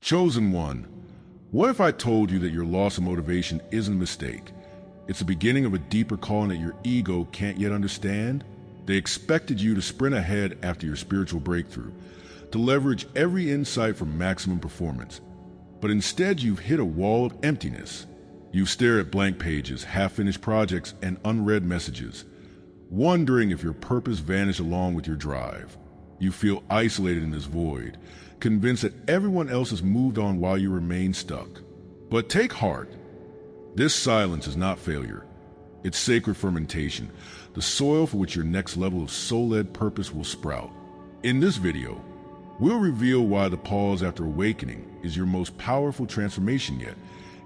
Chosen one, what if I told you that your loss of motivation isn't a mistake? It's the beginning of a deeper calling that your ego can't yet understand? They expected you to sprint ahead after your spiritual breakthrough, to leverage every insight for maximum performance. But instead, you've hit a wall of emptiness. You stare at blank pages, half-finished projects, and unread messages, wondering if your purpose vanished along with your drive. You feel isolated in this void, convinced that everyone else has moved on while you remain stuck. But take heart. This silence is not failure. It's sacred fermentation, the soil for which your next level of soul-led purpose will sprout. In this video, we'll reveal why the pause after awakening is your most powerful transformation yet,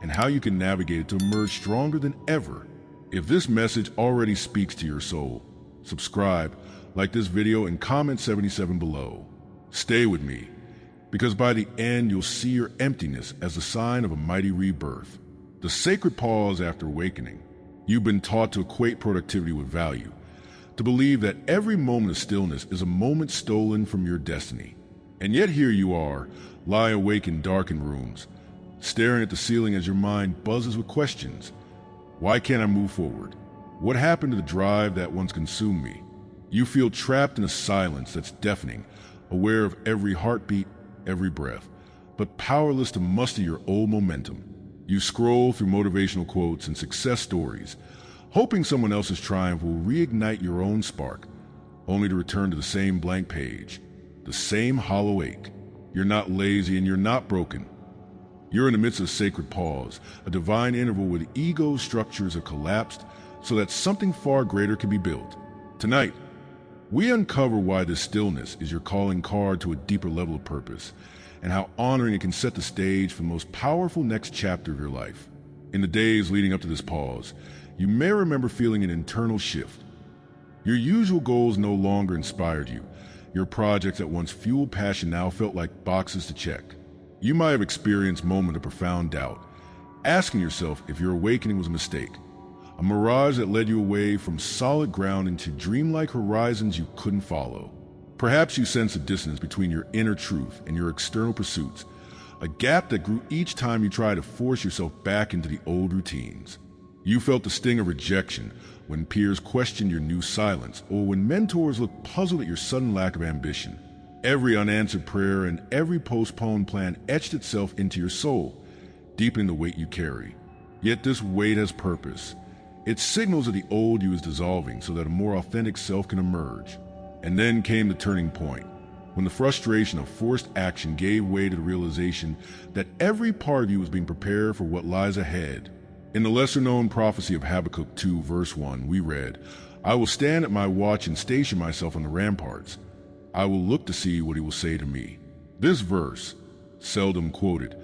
and how you can navigate it to emerge stronger than ever. If this message already speaks to your soul, subscribe, like this video, and comment 77 below. Stay with me, because by the end you'll see your emptiness as a sign of a mighty rebirth. The sacred pause after awakening. You've been taught to equate productivity with value, to believe that every moment of stillness is a moment stolen from your destiny. And yet here you are, lie awake in darkened rooms, staring at the ceiling as your mind buzzes with questions. Why can't I move forward? What happened to the drive that once consumed me? You feel trapped in a silence that's deafening, aware of every heartbeat, every breath, but powerless to muster your old momentum. You scroll through motivational quotes and success stories, hoping someone else's triumph will reignite your own spark, only to return to the same blank page, the same hollow ache. You're not lazy and you're not broken. You're in the midst of a sacred pause, a divine interval where the ego's structures are collapsed so that something far greater can be built. Tonight, we uncover why this stillness is your calling card to a deeper level of purpose, and how honoring it can set the stage for the most powerful next chapter of your life. In the days leading up to this pause, you may remember feeling an internal shift. Your usual goals no longer inspired you. Your projects that once fueled passion now felt like boxes to check. You might have experienced moments of profound doubt, asking yourself if your awakening was a mistake, a mirage that led you away from solid ground into dreamlike horizons you couldn't follow. Perhaps you sense a dissonance between your inner truth and your external pursuits, a gap that grew each time you tried to force yourself back into the old routines. You felt the sting of rejection when peers questioned your new silence, or when mentors looked puzzled at your sudden lack of ambition. Every unanswered prayer and every postponed plan etched itself into your soul, deepening the weight you carry. Yet this weight has purpose. It signals that the old you is dissolving so that a more authentic self can emerge. And then came the turning point, when the frustration of forced action gave way to the realization that every part of you was being prepared for what lies ahead. In the lesser-known prophecy of Habakkuk 2, verse 1, we read, "I will stand at my watch and station myself on the ramparts. I will look to see what he will say to me." This verse, seldom quoted,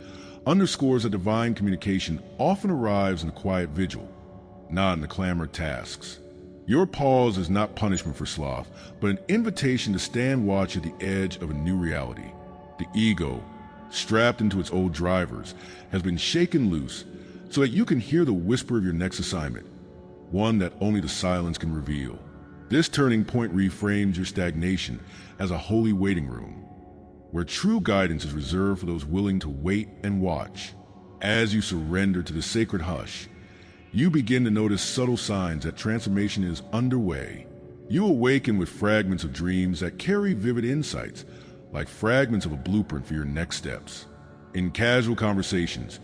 underscores that divine communication often arrives in the quiet vigil, not in the clamor of tasks. Your pause is not punishment for sloth, but an invitation to stand watch at the edge of a new reality. The ego, strapped into its old drivers, has been shaken loose so that you can hear the whisper of your next assignment, one that only the silence can reveal. This turning point reframes your stagnation as a holy waiting room, where true guidance is reserved for those willing to wait and watch. As you surrender to the sacred hush, you begin to notice subtle signs that transformation is underway. You awaken with fragments of dreams that carry vivid insights, like fragments of a blueprint for your next steps. In casual conversations,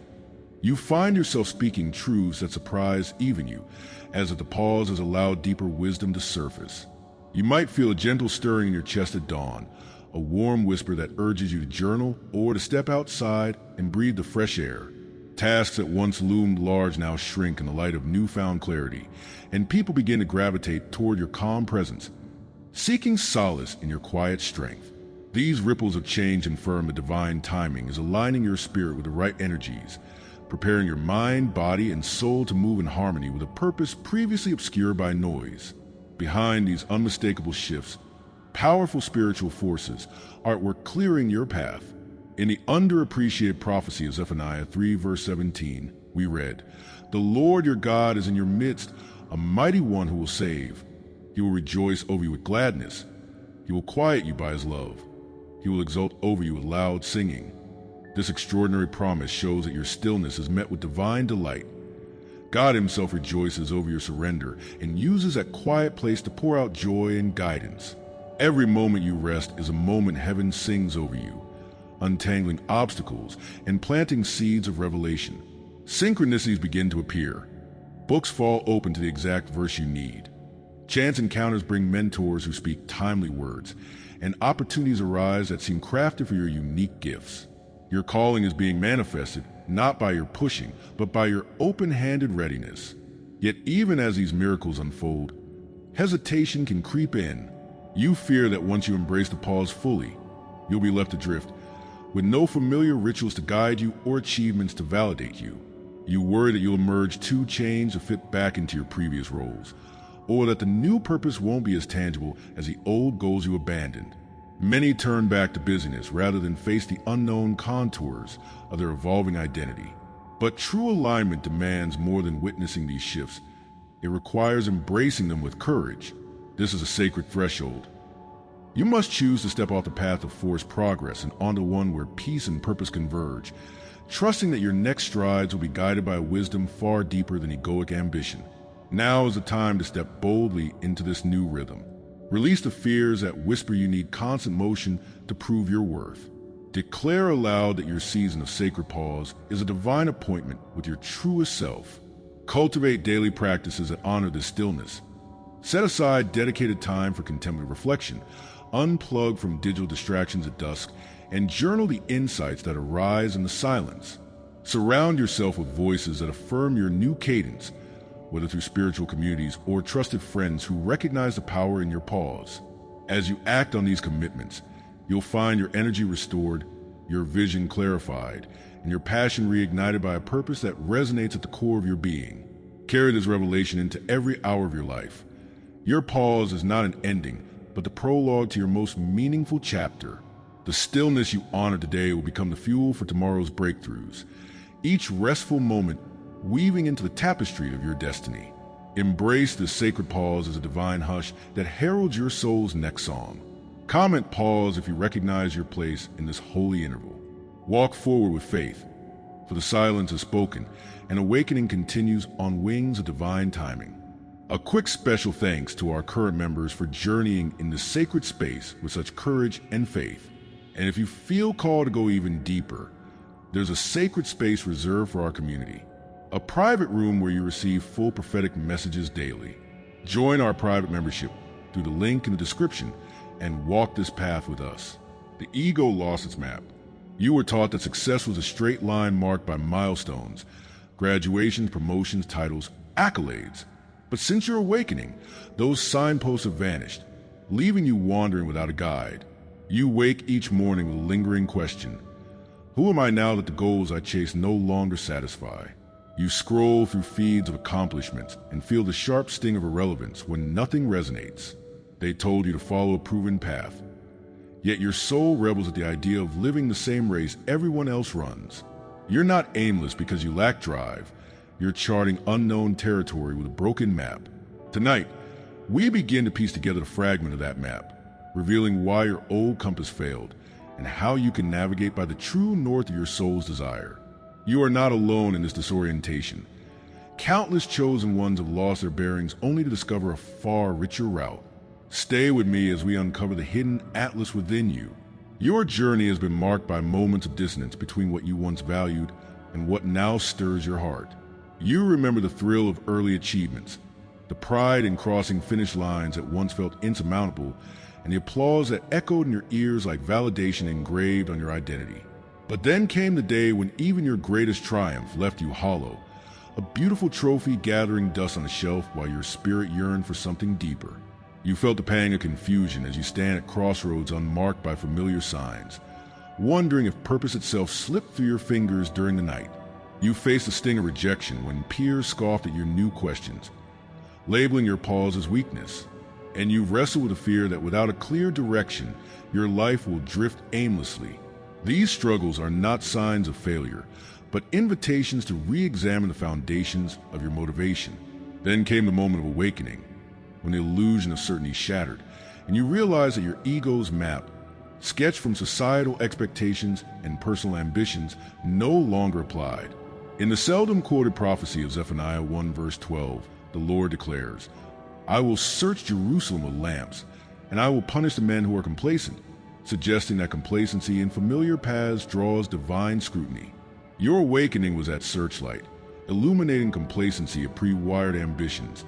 you find yourself speaking truths that surprise even you, as if the pause has allowed deeper wisdom to surface. You might feel a gentle stirring in your chest at dawn, a warm whisper that urges you to journal or to step outside and breathe the fresh air. Tasks that once loomed large now shrink in the light of newfound clarity, and people begin to gravitate toward your calm presence, seeking solace in your quiet strength. These ripples of change affirm the divine timing is aligning your spirit with the right energies, preparing your mind, body, and soul to move in harmony with a purpose previously obscured by noise. Behind these unmistakable shifts, powerful spiritual forces are at work clearing your path. In the underappreciated prophecy of Zephaniah 3, verse 17, we read, "The Lord your God is in your midst, a mighty one who will save. He will rejoice over you with gladness. He will quiet you by his love. He will exult over you with loud singing." This extraordinary promise shows that your stillness is met with divine delight. God himself rejoices over your surrender and uses that quiet place to pour out joy and guidance. Every moment you rest is a moment heaven sings over you, untangling obstacles and planting seeds of revelation. Synchronicities begin to appear. Books fall open to the exact verse you need. Chance encounters bring mentors who speak timely words, and opportunities arise that seem crafted for your unique gifts. Your calling is being manifested not by your pushing, but by your open-handed readiness. Yet even as these miracles unfold, hesitation can creep in. You fear that once you embrace the pause fully, you'll be left adrift, with no familiar rituals to guide you or achievements to validate you. You worry that you'll emerge too changed to fit back into your previous roles, or that the new purpose won't be as tangible as the old goals you abandoned. Many turn back to busyness rather than face the unknown contours of their evolving identity. But true alignment demands more than witnessing these shifts. It requires embracing them with courage. This is a sacred threshold. You must choose to step off the path of forced progress and onto one where peace and purpose converge, trusting that your next strides will be guided by a wisdom far deeper than egoic ambition. Now is the time to step boldly into this new rhythm. Release the fears that whisper you need constant motion to prove your worth. Declare aloud that your season of sacred pause is a divine appointment with your truest self. Cultivate daily practices that honor this stillness. Set aside dedicated time for contemplative reflection. Unplug from digital distractions at dusk and journal the insights that arise in the silence. Surround yourself with voices that affirm your new cadence, whether through spiritual communities or trusted friends who recognize the power in your pause. As you act on these commitments, you'll find your energy restored, your vision clarified, and your passion reignited by a purpose that resonates at the core of your being. Carry this revelation into every hour of your life. Your pause is not an ending, but the prologue to your most meaningful chapter. The stillness you honor today will become the fuel for tomorrow's breakthroughs. Each restful moment weaving into the tapestry of your destiny. Embrace this sacred pause as a divine hush that heralds your soul's next song. Comment pause if you recognize your place in this holy interval. Walk forward with faith, for the silence is spoken, and awakening continues on wings of divine timing. A quick special thanks to our current members for journeying in this sacred space with such courage and faith. And if you feel called to go even deeper, there's a sacred space reserved for our community. A private room where you receive full prophetic messages daily. Join our private membership through the link in the description and walk this path with us. The ego lost its map. You were taught that success was a straight line marked by milestones, graduations, promotions, titles, accolades. But since your awakening, those signposts have vanished, leaving you wandering without a guide. You wake each morning with a lingering question. Who am I now that the goals I chase no longer satisfy? You scroll through feeds of accomplishments and feel the sharp sting of irrelevance when nothing resonates. They told you to follow a proven path. Yet your soul rebels at the idea of living the same race everyone else runs. You're not aimless because you lack drive. You're charting unknown territory with a broken map. Tonight, we begin to piece together the fragment of that map, revealing why your old compass failed and how you can navigate by the true north of your soul's desire. You are not alone in this disorientation. Countless chosen ones have lost their bearings only to discover a far richer route. Stay with me as we uncover the hidden atlas within you. Your journey has been marked by moments of dissonance between what you once valued and what now stirs your heart. You remember the thrill of early achievements, the pride in crossing finish lines that once felt insurmountable, and the applause that echoed in your ears like validation engraved on your identity. But then came the day when even your greatest triumph left you hollow, a beautiful trophy gathering dust on a shelf while your spirit yearned for something deeper. You felt the pang of confusion as you stand at crossroads unmarked by familiar signs, wondering if purpose itself slipped through your fingers during the night. You faced the sting of rejection when peers scoffed at your new questions, labeling your pause as weakness. And you wrestled with the fear that without a clear direction, your life will drift aimlessly. These struggles are not signs of failure, but invitations to re-examine the foundations of your motivation. Then came the moment of awakening, when the illusion of certainty shattered, and you realized that your ego's map, sketched from societal expectations and personal ambitions, no longer applied. In the seldom quoted prophecy of Zephaniah 1 verse 12, the Lord declares, "I will search Jerusalem with lamps, and I will punish the men who are complacent," suggesting that complacency in familiar paths draws divine scrutiny. Your awakening was that searchlight, illuminating complacency of pre-wired ambitions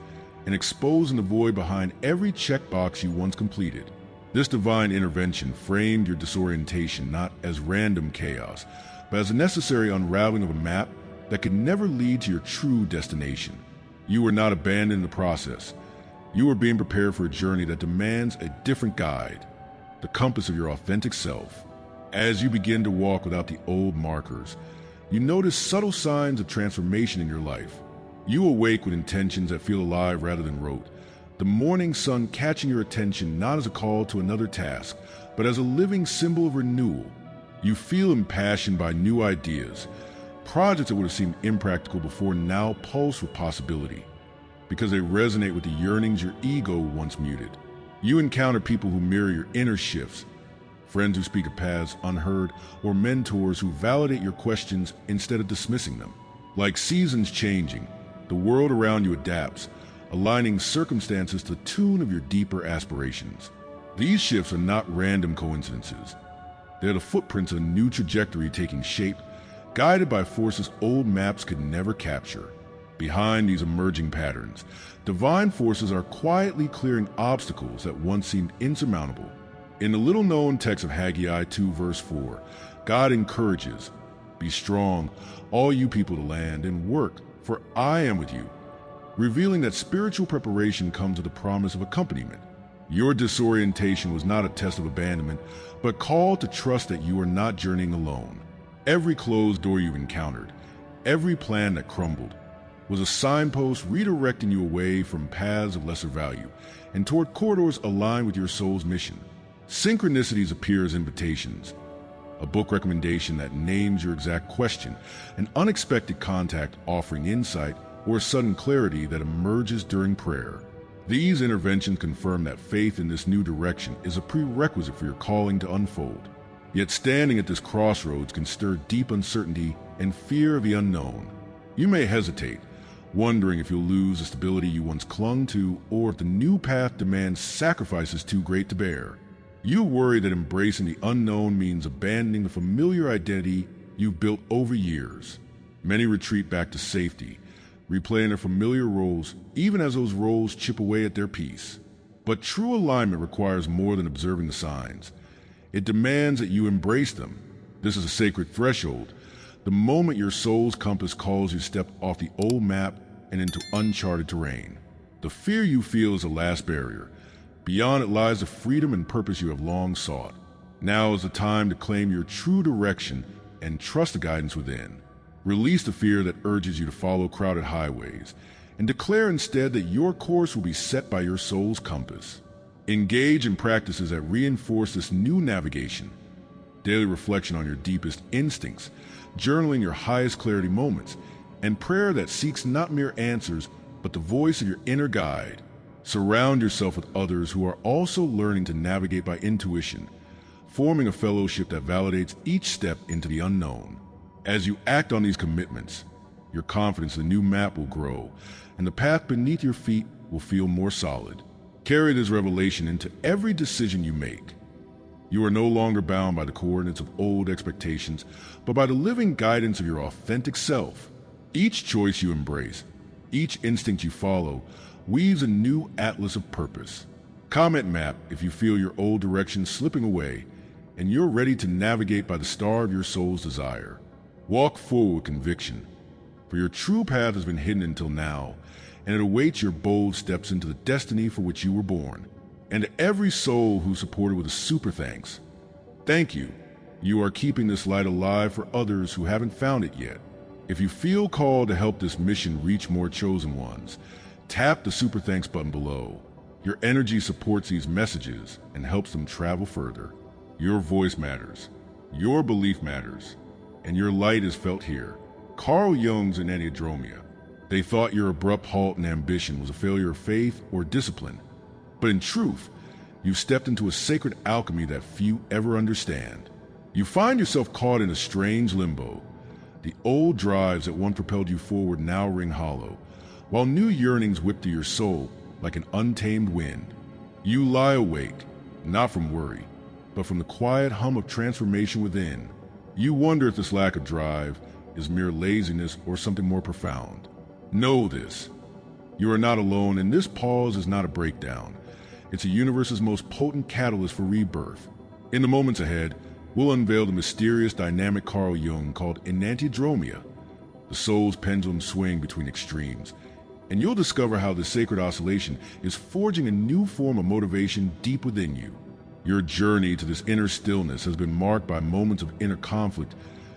and exposing the void behind every checkbox you once completed. This divine intervention framed your disorientation not as random chaos, but as a necessary unraveling of a map that could never lead to your true destination. You were not abandoned in the process. You were being prepared for a journey that demands a different guide, the compass of your authentic self. As you begin to walk without the old markers, you notice subtle signs of transformation in your life. You awake with intentions that feel alive rather than rote, the morning sun catching your attention not as a call to another task, but as a living symbol of renewal. You feel impassioned by new ideas. Projects that would have seemed impractical before now pulse with possibility, because they resonate with the yearnings your ego once muted. You encounter people who mirror your inner shifts, friends who speak of paths unheard, or mentors who validate your questions instead of dismissing them. Like seasons changing, the world around you adapts, aligning circumstances to the tune of your deeper aspirations. These shifts are not random coincidences. They're the footprints of a new trajectory taking shape, guided by forces old maps could never capture. Behind these emerging patterns, divine forces are quietly clearing obstacles that once seemed insurmountable. In the little-known text of Haggai 2 verse 4, God encourages, "Be strong, all you people of the land, and work, for I am with you," revealing that spiritual preparation comes with the promise of accompaniment. Your disorientation was not a test of abandonment, but call to trust that you are not journeying alone. Every closed door you've encountered, every plan that crumbled, was a signpost redirecting you away from paths of lesser value and toward corridors aligned with your soul's mission. Synchronicities appear as invitations, a book recommendation that names your exact question, an unexpected contact offering insight, or a sudden clarity that emerges during prayer. These interventions confirm that faith in this new direction is a prerequisite for your calling to unfold. Yet standing at this crossroads can stir deep uncertainty and fear of the unknown. You may hesitate, wondering if you'll lose the stability you once clung to, or if the new path demands sacrifices too great to bear. You worry that embracing the unknown means abandoning the familiar identity you've built over years. Many retreat back to safety, replaying their familiar roles, even as those roles chip away at their peace. But true alignment requires more than observing the signs. It demands that you embrace them. This is a sacred threshold, the moment your soul's compass calls you to step off the old map and into uncharted terrain. The fear you feel is the last barrier. Beyond it lies the freedom and purpose you have long sought. Now is the time to claim your true direction and trust the guidance within. Release the fear that urges you to follow crowded highways, and declare instead that your course will be set by your soul's compass. Engage in practices that reinforce this new navigation. Daily reflection on your deepest instincts, journaling your highest clarity moments, and prayer that seeks not mere answers, but the voice of your inner guide. Surround yourself with others who are also learning to navigate by intuition, forming a fellowship that validates each step into the unknown. As you act on these commitments, your confidence in the new map will grow, and the path beneath your feet will feel more solid. Carry this revelation into every decision you make. You are no longer bound by the coordinates of old expectations, but by the living guidance of your authentic self. Each choice you embrace, each instinct you follow, weaves a new atlas of purpose. Comment map if you feel your old direction slipping away, and you're ready to navigate by the star of your soul's desire. Walk forward with conviction, for your true path has been hidden until now, and it awaits your bold steps into the destiny for which you were born. And to every soul who supported with a super thanks, thank you. You are keeping this light alive for others who haven't found it yet. If you feel called to help this mission reach more chosen ones, tap the super thanks button below. Your energy supports these messages and helps them travel further. Your voice matters, your belief matters, and your light is felt here. Carl Jung's enantiodromia. They thought your abrupt halt in ambition was a failure of faith or discipline. But in truth, You've stepped into a sacred alchemy that few ever understand. You find yourself caught in a strange limbo. The old drives that once propelled you forward now ring hollow, while new yearnings whip through your soul like an untamed wind. You lie awake, not from worry, but from the quiet hum of transformation within. You wonder if this lack of drive is mere laziness or something more profound. Know this. You are not alone, and this pause is not a breakdown. It's the universe's most potent catalyst for rebirth. In the moments ahead, we'll unveil the mysterious dynamic Carl Jung called enantiodromia, the soul's pendulum swing between extremes, and you'll discover how this sacred oscillation is forging a new form of motivation deep within you. Your journey to this inner stillness has been marked by moments of inner conflict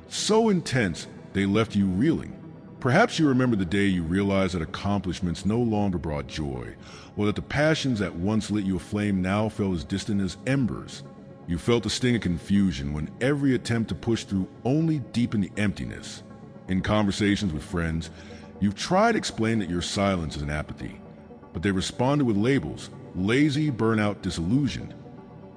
so intense they left you reeling. Perhaps you remember the day you realized that accomplishments no longer brought joy, or that the passions that once lit you aflame now felt as distant as embers. You felt the sting of confusion when every attempt to push through only deepened the emptiness. In conversations with friends, you've tried to explain that your silence is an apathy, but they responded with labels: lazy, burnout, disillusioned,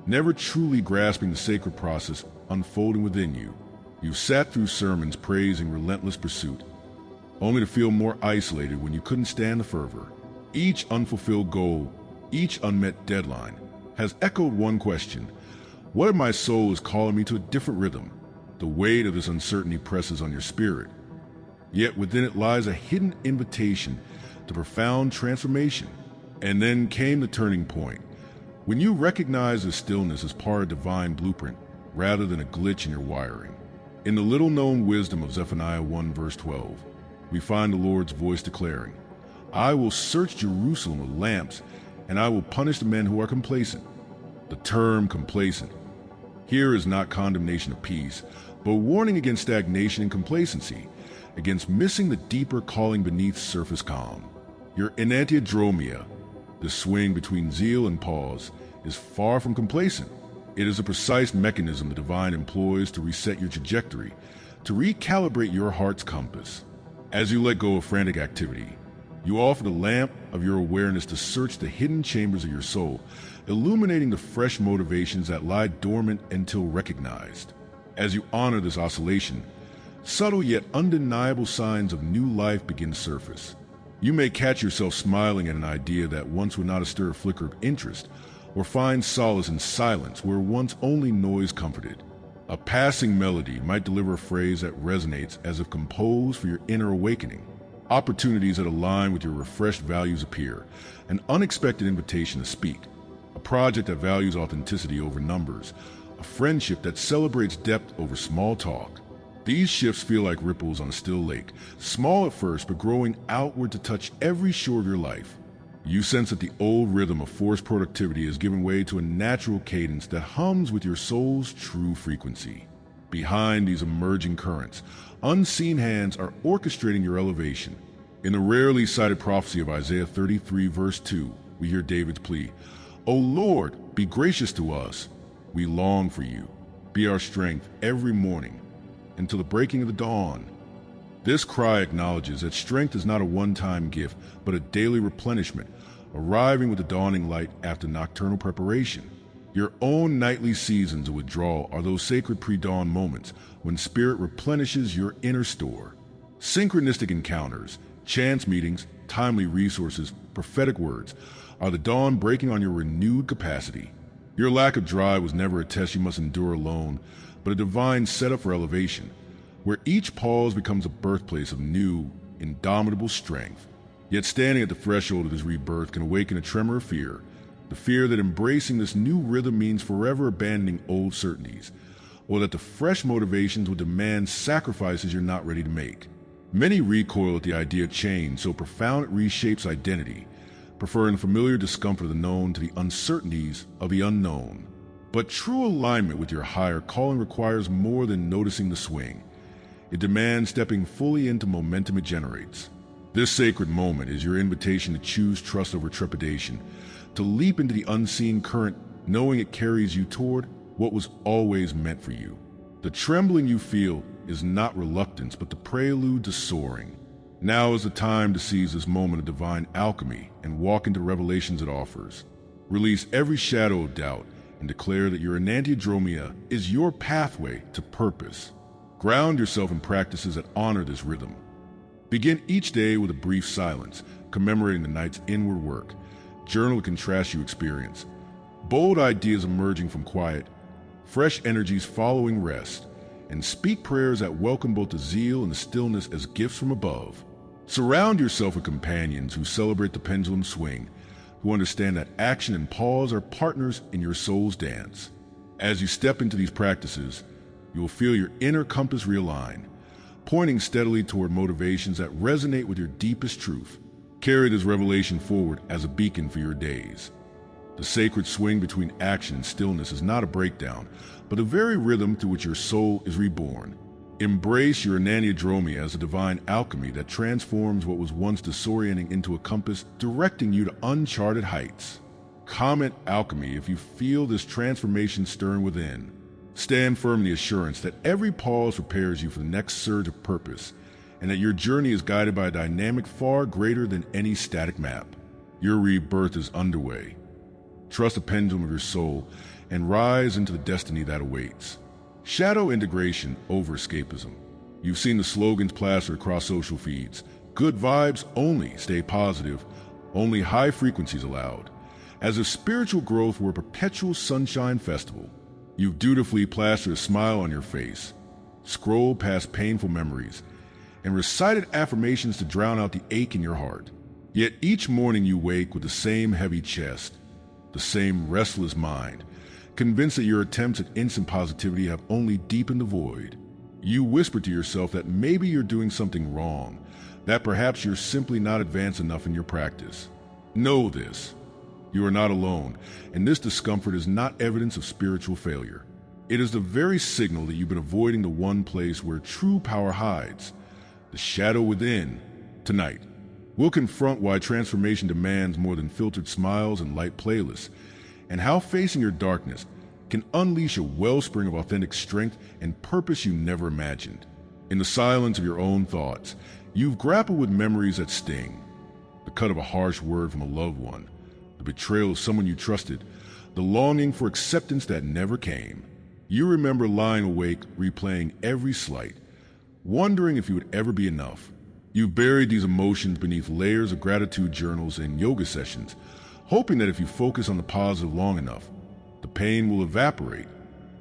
never truly grasping the sacred process unfolding within you. You've sat through sermons praising relentless pursuit, only to feel more isolated when you couldn't stand the fervor. Each unfulfilled goal, each unmet deadline, has echoed one question: what if my soul is calling me to a different rhythm? The weight of this uncertainty presses on your spirit. Yet within it lies a hidden invitation to profound transformation. And then came the turning point, when you recognize the stillness as part of divine blueprint rather than a glitch in your wiring. In the little-known wisdom of Zephaniah 1 verse 12, we find the Lord's voice declaring, "I will search Jerusalem with lamps, and I will punish the men who are complacent." The term complacent here is not condemnation of peace, but warning against stagnation and complacency, against missing the deeper calling beneath surface calm. Your enantiodromia, the swing between zeal and pause, is far from complacent. It is a precise mechanism the divine employs to reset your trajectory, to recalibrate your heart's compass. As you let go of frantic activity, you offer the lamp of your awareness to search the hidden chambers of your soul, illuminating the fresh motivations that lie dormant until recognized. As you honor this oscillation, subtle yet undeniable signs of new life begin to surface. You may catch yourself smiling at an idea that once would not have stirred a flicker of interest, or find solace in silence where once only noise comforted. A passing melody might deliver a phrase that resonates as if composed for your inner awakening. Opportunities that align with your refreshed values appear, an unexpected invitation to speak, a project that values authenticity over numbers, a friendship that celebrates depth over small talk. These shifts feel like ripples on a still lake, small at first but growing outward to touch every shore of your life. You sense that the old rhythm of forced productivity is giving way to a natural cadence that hums with your soul's true frequency. Behind these emerging currents, unseen hands are orchestrating your elevation. In the rarely cited prophecy of Isaiah 33 verse 2, we hear David's plea, "O Lord, be gracious to us. We long for you. Be our strength every morning, until the breaking of the dawn." This cry acknowledges that strength is not a one-time gift, but a daily replenishment, arriving with the dawning light after nocturnal preparation. Your own nightly seasons of withdrawal are those sacred pre-dawn moments when spirit replenishes your inner store. Synchronistic encounters, chance meetings, timely resources, prophetic words are the dawn breaking on your renewed capacity. Your lack of drive was never a test you must endure alone, but a divine setup for elevation, where each pause becomes a birthplace of new, indomitable strength. Yet standing at the threshold of this rebirth can awaken a tremor of fear, the fear that embracing this new rhythm means forever abandoning old certainties, or that the fresh motivations will demand sacrifices you're not ready to make. Many recoil at the idea of change so profound it reshapes identity, preferring the familiar discomfort of the known to the uncertainties of the unknown. But true alignment with your higher calling requires more than noticing the swing. It demands stepping fully into momentum it generates. This sacred moment is your invitation to choose trust over trepidation, to leap into the unseen current knowing it carries you toward what was always meant for you. The trembling you feel is not reluctance, but the prelude to soaring. Now is the time to seize this moment of divine alchemy and walk into the revelations it offers. Release every shadow of doubt and declare that your enantiodromia is your pathway to purpose. Ground yourself in practices that honor this rhythm. Begin each day with a brief silence, commemorating the night's inward work. Journal a contrast you experience. Bold ideas emerging from quiet, fresh energies following rest, and speak prayers that welcome both the zeal and the stillness as gifts from above. Surround yourself with companions who celebrate the pendulum swing, who understand that action and pause are partners in your soul's dance. As you step into these practices, you will feel your inner compass realign, pointing steadily toward motivations that resonate with your deepest truth. Carry this revelation forward as a beacon for your days. The sacred swing between action and stillness is not a breakdown, but the very rhythm through which your soul is reborn. Embrace your enantiodromia as a divine alchemy that transforms what was once disorienting into a compass, directing you to uncharted heights. Comment alchemy if you feel this transformation stirring within. Stand firm in the assurance that every pause prepares you for the next surge of purpose, and that your journey is guided by a dynamic far greater than any static map. Your rebirth is underway. Trust the pendulum of your soul and rise into the destiny that awaits. Shadow integration over escapism. You've seen the slogans plastered across social feeds. Good vibes only, stay positive, only high frequencies allowed. As if spiritual growth were a perpetual sunshine festival. You've dutifully plastered a smile on your face, scrolled past painful memories, and recited affirmations to drown out the ache in your heart. Yet each morning you wake with the same heavy chest, the same restless mind, convinced that your attempts at instant positivity have only deepened the void. You whisper to yourself that maybe you're doing something wrong, that perhaps you're simply not advanced enough in your practice. Know this. You are not alone, and this discomfort is not evidence of spiritual failure. It is the very signal that you've been avoiding the one place where true power hides, the shadow within. Tonight, we'll confront why transformation demands more than filtered smiles and light playlists, and how facing your darkness can unleash a wellspring of authentic strength and purpose you never imagined. In the silence of your own thoughts, you've grappled with memories that sting, the cut of a harsh word from a loved one, the betrayal of someone you trusted, the longing for acceptance that never came. You remember lying awake, replaying every slight, wondering if you would ever be enough. You've buried these emotions beneath layers of gratitude journals and yoga sessions, hoping that if you focus on the positive long enough, the pain will evaporate.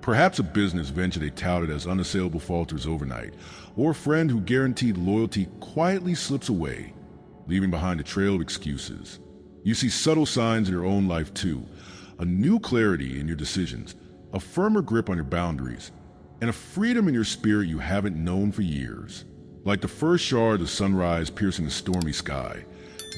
Perhaps a business venture they touted as unassailable falters overnight, or a friend who guaranteed loyalty quietly slips away, leaving behind a trail of excuses. You see subtle signs in your own life too, a new clarity in your decisions, a firmer grip on your boundaries, and a freedom in your spirit you haven't known for years. Like the first shard of sunrise piercing a stormy sky,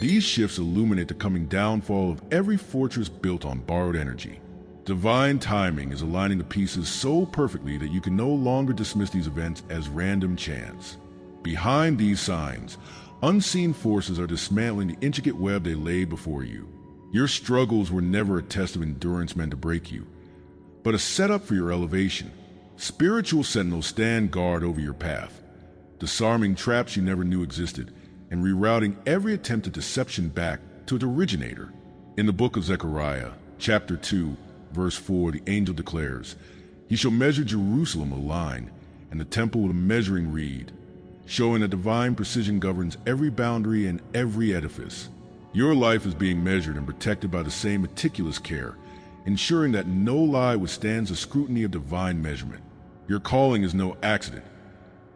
these shifts illuminate the coming downfall of every fortress built on borrowed energy. Divine timing is aligning the pieces so perfectly that you can no longer dismiss these events as random chance. Behind these signs, unseen forces are dismantling the intricate web they laid before you. Your struggles were never a test of endurance meant to break you, but a setup for your elevation. Spiritual sentinels stand guard over your path, disarming traps you never knew existed, and rerouting every attempt at deception back to its originator. In the book of Zechariah, chapter 2, verse 4, the angel declares, "He shall measure Jerusalem with a line, and the temple with a measuring reed," showing that divine precision governs every boundary and every edifice. Your life is being measured and protected by the same meticulous care, ensuring that no lie withstands the scrutiny of divine measurement. Your calling is no accident.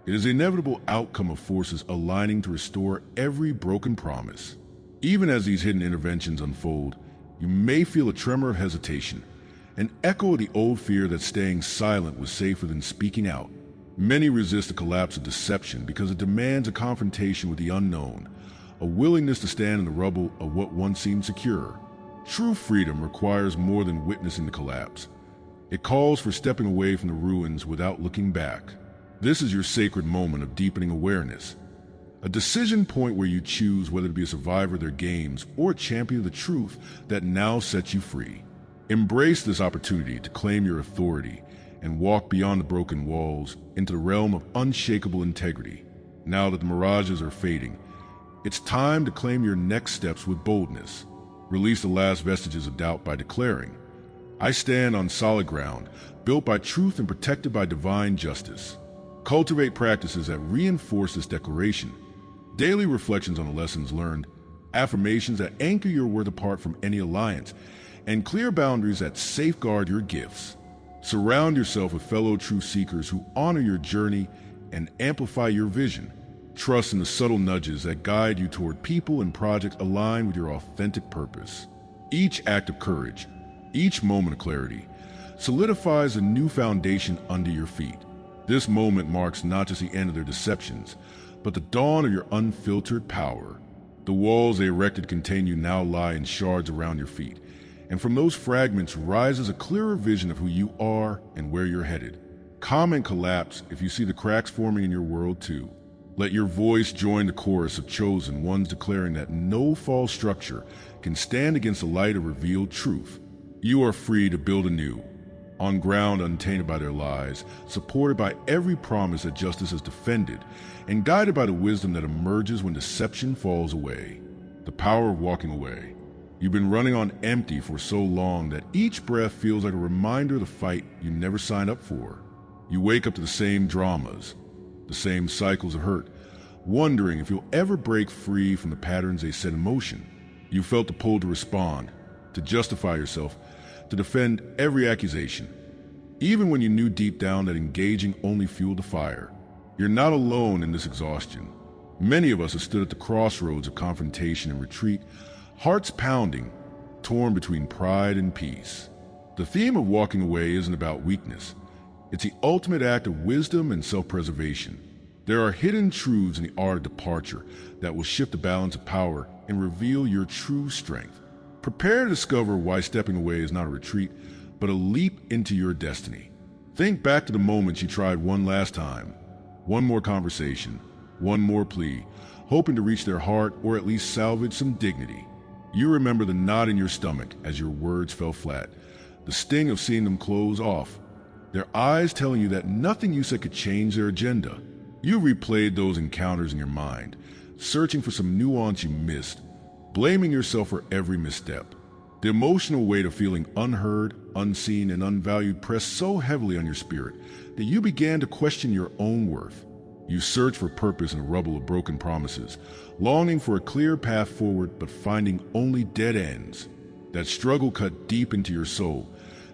It is the inevitable outcome of forces aligning to restore every broken promise. Even as these hidden interventions unfold, you may feel a tremor of hesitation, an echo of the old fear that staying silent was safer than speaking out. Many resist the collapse of deception because it demands a confrontation with the unknown, a willingness to stand in the rubble of what once seemed secure. True freedom requires more than witnessing the collapse. It calls for stepping away from the ruins without looking back. This is your sacred moment of deepening awareness, a decision point where you choose whether to be a survivor of their games or a champion of the truth that now sets you free. Embrace this opportunity to claim your authority and walk beyond the broken walls into the realm of unshakable integrity. Now that the mirages are fading, it's time to claim your next steps with boldness. Release the last vestiges of doubt by declaring, I stand on solid ground, built by truth and protected by divine justice. Cultivate practices that reinforce this declaration. Daily reflections on the lessons learned, affirmations that anchor your worth apart from any alliance, and clear boundaries that safeguard your gifts. Surround yourself with fellow truth seekers who honor your journey and amplify your vision. Trust in the subtle nudges that guide you toward people and projects aligned with your authentic purpose. Each act of courage, each moment of clarity, solidifies a new foundation under your feet. This moment marks not just the end of their deceptions, but the dawn of your unfiltered power. The walls they erected contain you now lie in shards around your feet, and from those fragments rises a clearer vision of who you are and where you're headed. Calm and collapse if you see the cracks forming in your world too. Let your voice join the chorus of chosen ones declaring that no false structure can stand against the light of revealed truth. You are free to build anew, on ground untainted by their lies, supported by every promise that justice has defended, and guided by the wisdom that emerges when deception falls away. The power of walking away. You've been running on empty for so long that each breath feels like a reminder of the fight you never signed up for. You wake up to the same dramas, the same cycles of hurt, wondering if you'll ever break free from the patterns they set in motion. You felt the pull to respond, to justify yourself, to defend every accusation, even when you knew deep down that engaging only fueled the fire. You're not alone in this exhaustion. Many of us have stood at the crossroads of confrontation and retreat, hearts pounding, torn between pride and peace. The theme of walking away isn't about weakness. It's the ultimate act of wisdom and self-preservation. There are hidden truths in the art of departure that will shift the balance of power and reveal your true strength. Prepare to discover why stepping away is not a retreat, but a leap into your destiny. Think back to the moments you tried one last time, one more conversation, one more plea, hoping to reach their heart or at least salvage some dignity. You remember the knot in your stomach as your words fell flat, the sting of seeing them close off, their eyes telling you that nothing you said could change their agenda. You replayed those encounters in your mind, searching for some nuance you missed, blaming yourself for every misstep. The emotional weight of feeling unheard, unseen, and unvalued pressed so heavily on your spirit that you began to question your own worth. You searched for purpose in a rubble of broken promises, longing for a clear path forward but finding only dead ends. That struggle cut deep into your soul,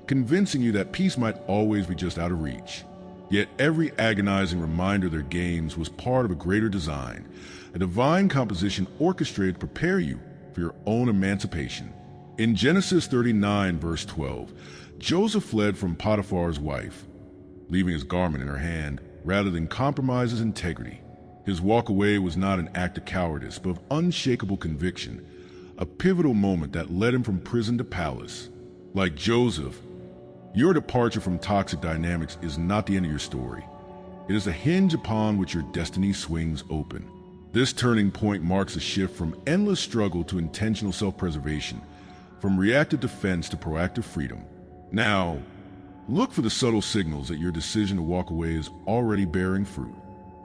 convincing you that peace might always be just out of reach. Yet every agonizing reminder of their games was part of a greater design, a divine composition orchestrated to prepare you for your own emancipation. In Genesis 39, verse 12, Joseph fled from Potiphar's wife, leaving his garment in her hand rather than compromise his integrity. His walk away was not an act of cowardice, but of unshakable conviction, a pivotal moment that led him from prison to palace. Like Joseph, your departure from toxic dynamics is not the end of your story. It is a hinge upon which your destiny swings open. This turning point marks a shift from endless struggle to intentional self-preservation, from reactive defense to proactive freedom. Now, look for the subtle signals that your decision to walk away is already bearing fruit.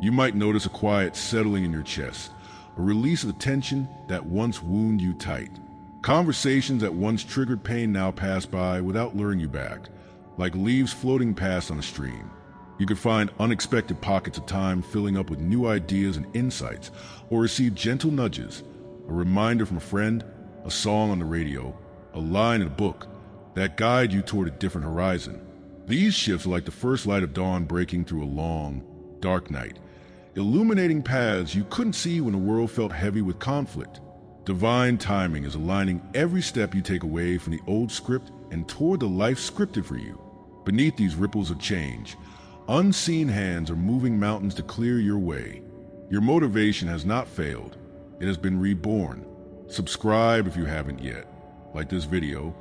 You might notice a quiet settling in your chest, a release of the tension that once wounded you tight. Conversations that once triggered pain now pass by without luring you back, like leaves floating past on a stream. You could find unexpected pockets of time filling up with new ideas and insights, or receive gentle nudges, a reminder from a friend, a song on the radio, a line in a book that guide you toward a different horizon. These shifts are like the first light of dawn breaking through a long, dark night, illuminating paths you couldn't see when the world felt heavy with conflict. Divine timing is aligning every step you take away from the old script and toward the life scripted for you. Beneath these ripples of change, unseen hands are moving mountains to clear your way. Your motivation has not failed. It has been reborn. Subscribe if you haven't yet, like this video,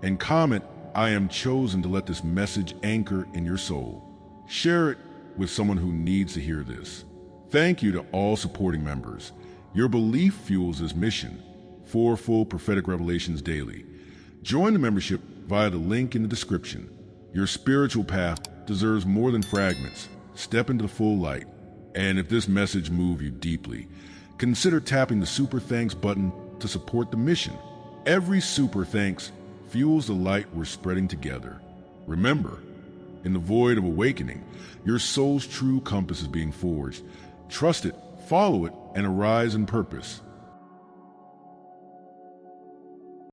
and comment, I am chosen to let this message anchor in your soul. Share it with someone who needs to hear this. Thank you to all supporting members. Your belief fuels this mission. 4 full prophetic revelations daily. Join the membership via the link in the description. Your spiritual path deserves more than fragments. Step into the full light. And if this message moved you deeply, consider tapping the super thanks button to support the mission. Every super thanks fuels the light we're spreading together. Remember, in the void of awakening, your soul's true compass is being forged. Trust it, follow it, and arise in purpose.